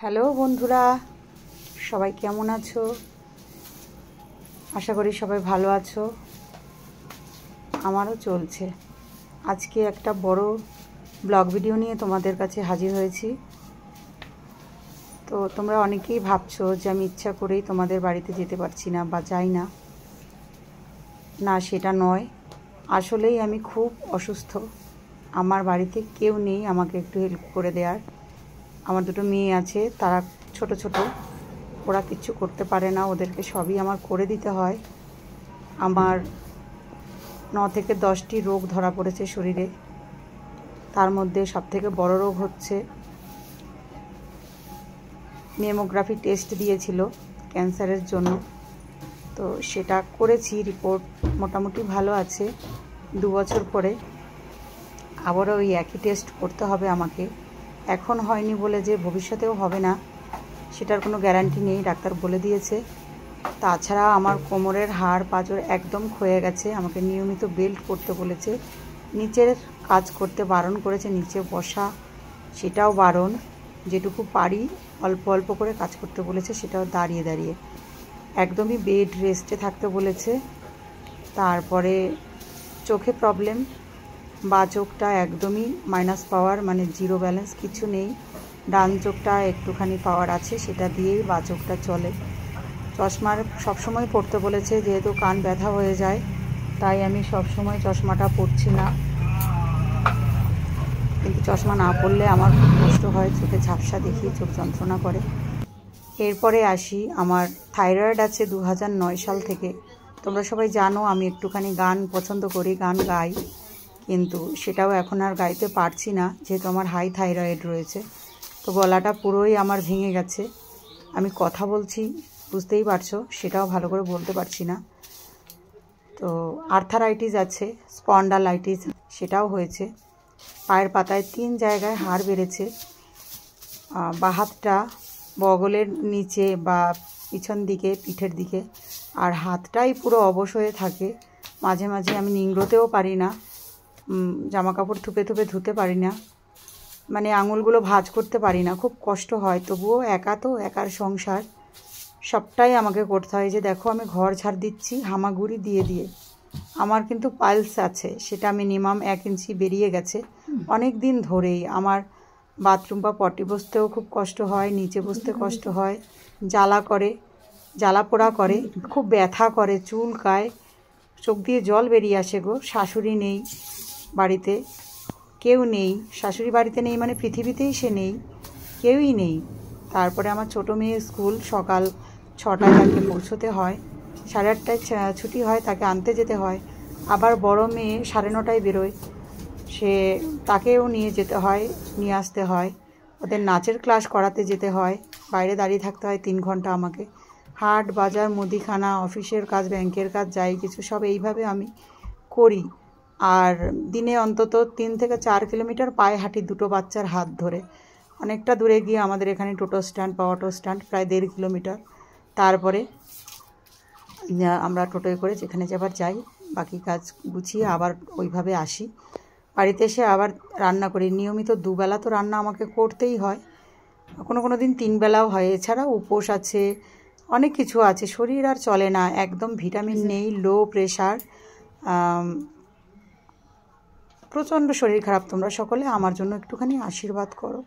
Hello বন্ধুরা, সবাই কেমন আছো? আশা করি সবাই ভালো আছো। আমারও চলছে। আজকে একটা বড় ব্লগ ভিডিও নিয়ে তোমাদের কাছে হাজির হয়েছি। তো তোমরা অনেকেই ভাবছো যে আমি ইচ্ছা করেই তোমাদের বাড়িতে যেতে পারছি না বা যাই না। না, সেটা নয়। আসলেই আমি খুব অসুস্থ। আমার বাড়িতে কেউ নেই আমাকে একটু হেল্প করে দেওয়ার। আমার দুটো মেয়ে আছে, তারা ছোট ছোট, ওরা কিচ্ছু করতে পারে না, ওদেরকে সবই আমার করে দিতে হয়। আমার 9 থেকে 10টি রোগ ধরা পড়েছে শরীরে। তার মধ্যে সবথেকে বড় রোগ হচ্ছে মেমোগ্রাফি টেস্ট দিয়েছিল ক্যান্সারের জন্য। তো সেটা করেছি, রিপোর্ট মোটামুটি ভালো আছে। 2 বছর পরে আবারও ওই একই টেস্ট করতে হবে আমাকে। এখন হয়নি বলে যে ভবিষ্যতেও হবে না সেটার কোনো গ্যারান্টি নেই, ডাক্তার বলে দিয়েছে। তাছাড়া আমার কোমরের হাড় পাঁজর একদম ক্ষয়ে গেছে। আমাকে নিয়মিত বেল্ট পরতে বলেছে, নিচের কাজ করতে বারণ করেছে, নিচে বসা সেটাও বারণ। যেটুকু পারি অল্প অল্প করে কাজ করতে বলেছে, সেটাও দাঁড়িয়ে দাঁড়িয়ে। একদমই বেড রেস্টে থাকতে বলেছে। তারপরে চোখে প্রবলেম, বা চোখটা একদমই মাইনাস পাওয়ার, মানে জিরো ব্যালেন্স, কিছু নেই। ডান চোখটা একটুখানি পাওয়ার আছে, সেটা দিয়েই বা চোখটা চলে। চশমার সবসময় পরতে বলেছে, যেহেতু কান ব্যথা হয়ে যায়, তাই আমি সবসময় চশমাটা পরছি না। কিন্তু চশমা না পরলে আমার খুব কষ্ট হয়, চোখে ঝাপসা দেখি, চোখ যন্ত্রণা করে। এরপরে আসি, আমার থাইরয়েড আছে 2009 সাল থেকে। তোমরা সবাই জানো আমি একটুখানি গান পছন্দ করি, গান গাই, কিন্তু সেটাও এখন আর গাইতে পারছি না, যেহেতু আমার হাই থাইরয়েড রয়েছে। তো গলাটা পুরোই আমার ভেঙে গেছে। আমি কথা বলছি, বুঝতেই পারছো, সেটাও ভালো করে বলতে পারছি না। তো আর্থারাইটিস আছে, স্পন্ডালাইটিস সেটাও হয়েছে। পায়ের পাতায় 3 জায়গায় হাড় বেড়েছে। বাঁ হাতটা বগলের নিচে বা পিছন দিকে, পিঠের দিকে, আর হাতটাই পুরো অবশ হয়ে থাকে। মাঝে মাঝে আমি নিংড়তেও পারি না, জামা কাপড় থুপে থুপে ধুতে পারি না, মানে আঙুলগুলো ভাঁজ করতে পারি না, খুব কষ্ট হয়। তবুও একা তো, একার সংসার, সবটাই আমাকে করতে হয়। যে দেখো আমি ঘর ঝাড় দিচ্ছি হামাগুড়ি দিয়ে দিয়ে। আমার কিন্তু পালস আছে, সেটা মিনিমাম 1 ইঞ্চি বেরিয়ে গেছে অনেক দিন ধরেই। আমার বাথরুম বা পটি বসতেও খুব কষ্ট হয়, নিচে বসতে কষ্ট হয়, জ্বালা করে, জ্বালা পোড়া করে, খুব ব্যথা করে, চুলকায়, চোখ দিয়ে জল বেরিয়ে আসে গো। শাশুড়ি নেই বাড়িতে, কেউ নেই। শাশুড়ি বাড়িতে নেই মানে পৃথিবীতেই সে নেই, কেউই নেই। তারপরে আমার ছোটো মেয়ে স্কুল, সকাল 6টায় তাকে পৌঁছতে হয়, 8:30টায় ছুটি হয়, তাকে আনতে যেতে হয়। আবার বড় মেয়ে 9:30টায় বেরোয়, তাকেও নিয়ে যেতে হয়, নিয়ে আসতে হয়। ওদের নাচের ক্লাস করাতে যেতে হয়, বাইরে দাঁড়িয়ে থাকতে হয় 3 ঘন্টা আমাকে। হাট বাজার, মুদিখানা, অফিসের কাজ, ব্যাংকের কাজ, যাই কিছু সব এইভাবে আমি করি। আর দিনে অন্তত 3 থেকে 4 কিলোমিটার পায়ে হাঁটি, দুটো বাচ্চার হাত ধরে। অনেকটা দূরে গিয়ে আমাদের এখানে টোটো স্ট্যান্ড বা অটো স্ট্যান্ড, প্রায় 1.5 কিলোমিটার। তারপরে আমরা টোটোয় করে যেখানে যাবার যাই, বাকি কাজ গুছিয়ে আবার ওইভাবে আসি। বাড়িতে এসে আবার রান্না করি। নিয়মিত 2 বেলা তো রান্না আমাকে করতেই হয়, কোনো কোনো দিন 3 বেলাও হয়। এছাড়াও উপোস আছে, অনেক কিছু আছে, শরীর আর চলে না, একদম ভিটামিন নেই, লো প্রেশার, প্রচণ্ড শরীর খারাপ। তোমরা সকলে আমার জন্য একটুখানি আশীর্বাদ করো।